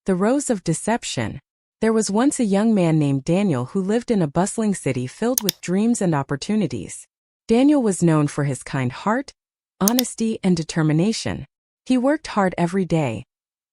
The Rose of Deception. There was once a young man named Daniel who lived in a bustling city filled with dreams and opportunities. Daniel was known for his kind heart, honesty, and determination. He worked hard every day,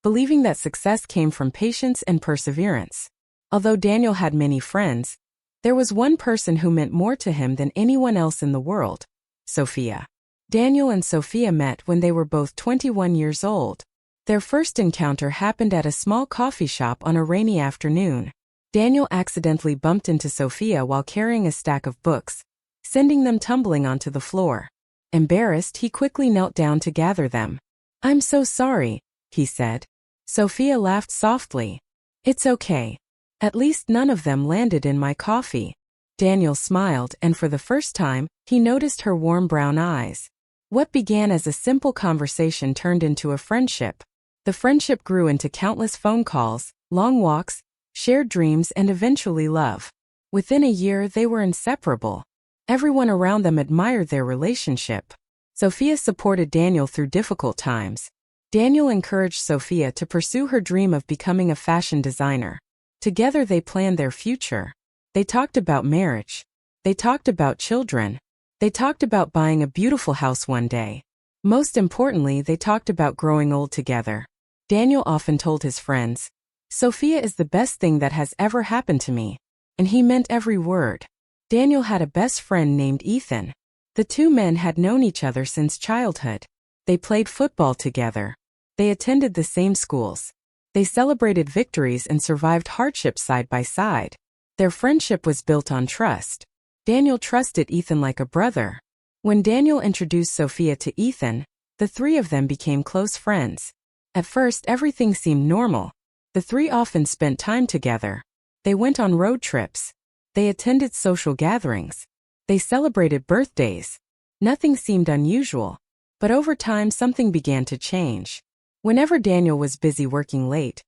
believing that success came from patience and perseverance. Although Daniel had many friends, there was one person who meant more to him than anyone else in the world: Sophia. Daniel and Sophia met when they were both 21 years old. Their first encounter happened at a small coffee shop on a rainy afternoon. Daniel accidentally bumped into Sophia while carrying a stack of books, sending them tumbling onto the floor. Embarrassed, he quickly knelt down to gather them. "I'm so sorry," he said. Sophia laughed softly. "It's okay. At least none of them landed in my coffee." Daniel smiled, and for the first time, he noticed her warm brown eyes. What began as a simple conversation turned into a friendship. The friendship grew into countless phone calls, long walks, shared dreams, and eventually love. Within a year, they were inseparable. Everyone around them admired their relationship. Sophia supported Daniel through difficult times. Daniel encouraged Sophia to pursue her dream of becoming a fashion designer. Together they planned their future. They talked about marriage. They talked about children. They talked about buying a beautiful house one day. Most importantly, they talked about growing old together. Daniel often told his friends, "Sophia is the best thing that has ever happened to me." And he meant every word. Daniel had a best friend named Ethan. The two men had known each other since childhood. They played football together. They attended the same schools. They celebrated victories and survived hardships side by side. Their friendship was built on trust. Daniel trusted Ethan like a brother. When Daniel introduced Sophia to Ethan, the three of them became close friends. At first, everything seemed normal. The three often spent time together. They went on road trips. They attended social gatherings. They celebrated birthdays. Nothing seemed unusual. But over time, something began to change. Whenever Daniel was busy working late,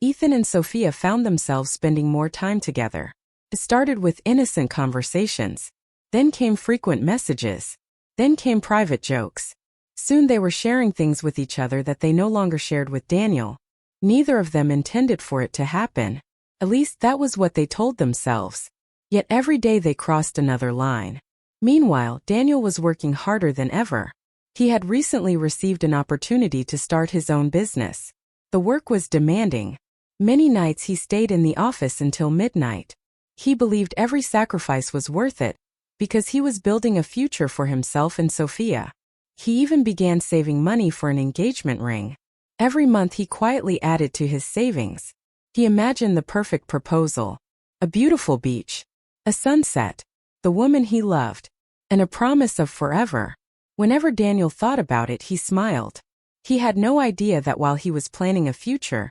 Ethan and Sophia found themselves spending more time together. It started with innocent conversations. Then came frequent messages. Then came private jokes. Soon they were sharing things with each other that they no longer shared with Daniel. Neither of them intended for it to happen. At least that was what they told themselves. Yet every day they crossed another line. Meanwhile, Daniel was working harder than ever. He had recently received an opportunity to start his own business. The work was demanding. Many nights he stayed in the office until midnight. He believed every sacrifice was worth it, because he was building a future for himself and Sophia. He even began saving money for an engagement ring. Every month he quietly added to his savings. He imagined the perfect proposal, a beautiful beach, a sunset, the woman he loved, and a promise of forever. Whenever Daniel thought about it, he smiled. He had no idea that while he was planning a future,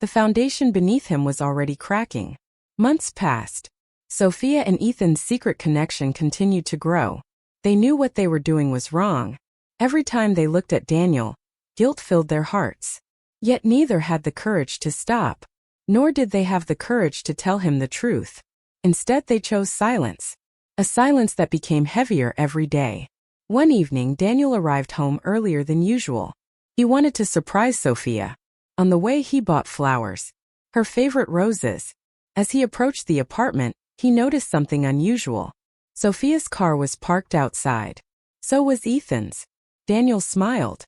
the foundation beneath him was already cracking. Months passed. Sophia and Ethan's secret connection continued to grow. They knew what they were doing was wrong. Every time they looked at Daniel, guilt filled their hearts. Yet neither had the courage to stop. Nor did they have the courage to tell him the truth. Instead, they chose silence. A silence that became heavier every day. One evening, Daniel arrived home earlier than usual. He wanted to surprise Sophia. On the way, he bought flowers, her favorite roses. As he approached the apartment, he noticed something unusual. Sophia's car was parked outside. So was Ethan's. Daniel smiled.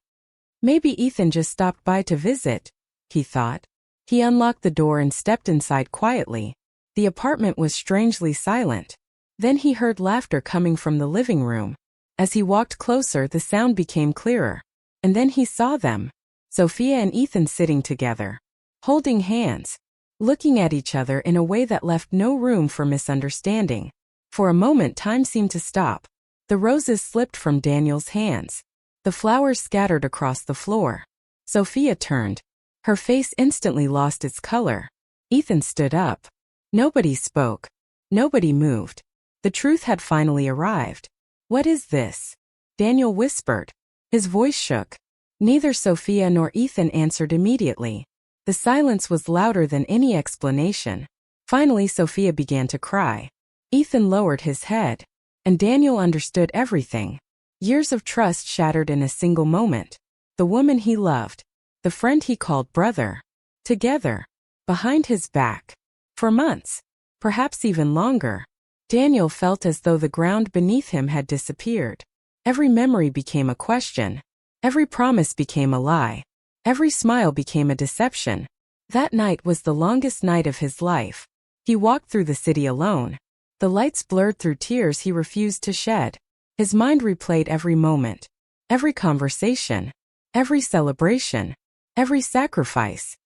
Maybe Ethan just stopped by to visit, he thought. He unlocked the door and stepped inside quietly. The apartment was strangely silent. Then he heard laughter coming from the living room. As he walked closer, the sound became clearer. And then he saw them. Sophia and Ethan sitting together, holding hands, looking at each other in a way that left no room for misunderstanding. For a moment, time seemed to stop. The roses slipped from Daniel's hands. The flowers scattered across the floor. Sophia turned. Her face instantly lost its color. Ethan stood up. Nobody spoke. Nobody moved. The truth had finally arrived. "What is this?" Daniel whispered. His voice shook. Neither Sophia nor Ethan answered immediately. The silence was louder than any explanation. Finally, Sophia began to cry. Ethan lowered his head. And Daniel understood everything. Years of trust shattered in a single moment. The woman he loved. The friend he called brother. Together, behind his back. For months, perhaps even longer, Daniel felt as though the ground beneath him had disappeared. Every memory became a question. Every promise became a lie. Every smile became a deception. That night was the longest night of his life. He walked through the city alone. The lights blurred through tears he refused to shed. His mind replayed every moment, every conversation, every celebration, every sacrifice.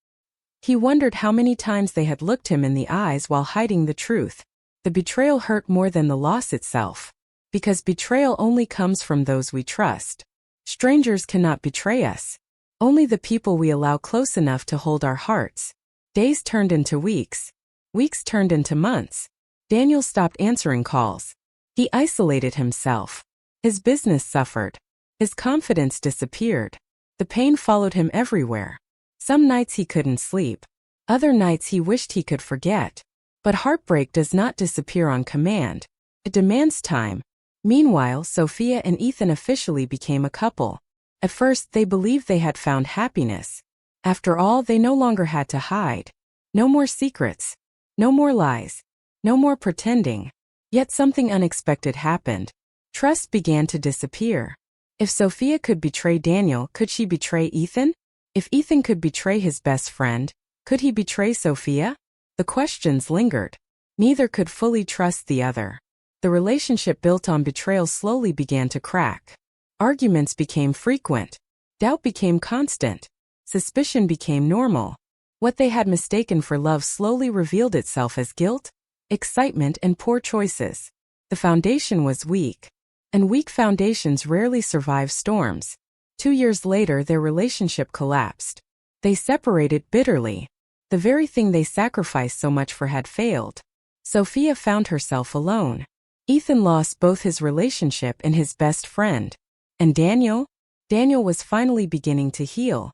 He wondered how many times they had looked him in the eyes while hiding the truth. The betrayal hurt more than the loss itself, because betrayal only comes from those we trust. Strangers cannot betray us. Only the people we allow close enough to hold our hearts. Days turned into weeks. Weeks turned into months. Daniel stopped answering calls. He isolated himself. His business suffered. His confidence disappeared. The pain followed him everywhere. Some nights he couldn't sleep. Other nights he wished he could forget. But heartbreak does not disappear on command. It demands time. Meanwhile, Sophia and Ethan officially became a couple. At first, they believed they had found happiness. After all, they no longer had to hide. No more secrets. No more lies. No more pretending. Yet something unexpected happened. Trust began to disappear. If Sophia could betray Daniel, could she betray Ethan? If Ethan could betray his best friend, could he betray Sophia? The questions lingered. Neither could fully trust the other. The relationship built on betrayal slowly began to crack. Arguments became frequent. Doubt became constant. Suspicion became normal. What they had mistaken for love slowly revealed itself as guilt, excitement, and poor choices. The foundation was weak. And weak foundations rarely survive storms. 2 years later, their relationship collapsed. They separated bitterly. The very thing they sacrificed so much for had failed. Sophia found herself alone. Ethan lost both his relationship and his best friend. And Daniel? Daniel was finally beginning to heal.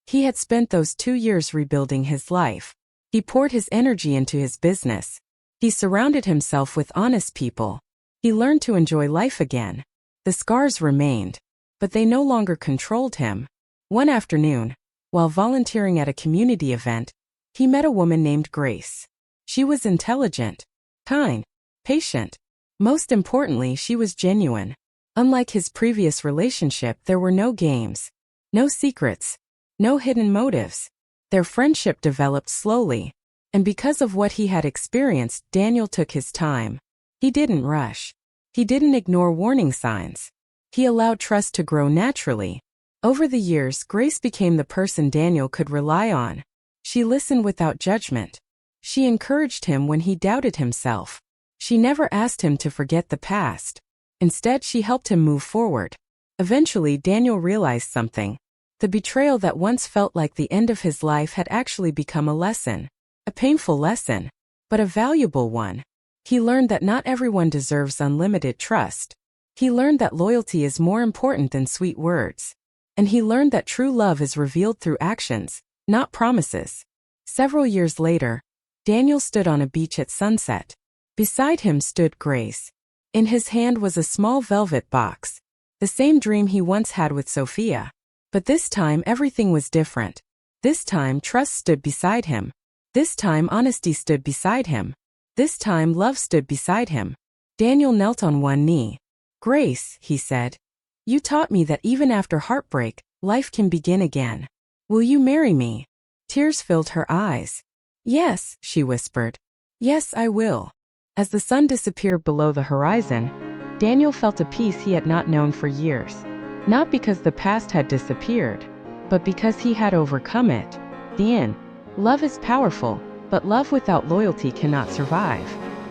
He had spent those 2 years rebuilding his life. He poured his energy into his business. He surrounded himself with honest people. He learned to enjoy life again. The scars remained, but they no longer controlled him. One afternoon, while volunteering at a community event, he met a woman named Grace. She was intelligent, kind, patient. Most importantly, she was genuine. Unlike his previous relationship, there were no games, no secrets, no hidden motives. Their friendship developed slowly, and because of what he had experienced, Daniel took his time. He didn't rush. He didn't ignore warning signs. He allowed trust to grow naturally. Over the years, Grace became the person Daniel could rely on. She listened without judgment. She encouraged him when he doubted himself. She never asked him to forget the past. Instead, she helped him move forward. Eventually, Daniel realized something. The betrayal that once felt like the end of his life had actually become a lesson. A painful lesson, but a valuable one. He learned that not everyone deserves unlimited trust. He learned that loyalty is more important than sweet words. And he learned that true love is revealed through actions, not promises. Several years later, Daniel stood on a beach at sunset. Beside him stood Grace. In his hand was a small velvet box, the same dream he once had with Sophia. But this time everything was different. This time trust stood beside him. This time honesty stood beside him. This time love stood beside him. Daniel knelt on one knee. "Grace," he said, "you taught me that even after heartbreak, life can begin again. Will you marry me?" Tears filled her eyes. "Yes," she whispered. "Yes, I will." As the sun disappeared below the horizon, Daniel felt a peace he had not known for years. Not because the past had disappeared, but because he had overcome it. The end. Love is powerful, but love without loyalty cannot survive.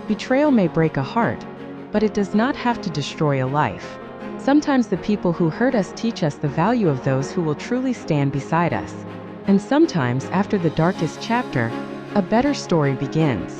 Betrayal may break a heart, but it does not have to destroy a life. Sometimes the people who hurt us teach us the value of those who will truly stand beside us. And sometimes, after the darkest chapter, a better story begins.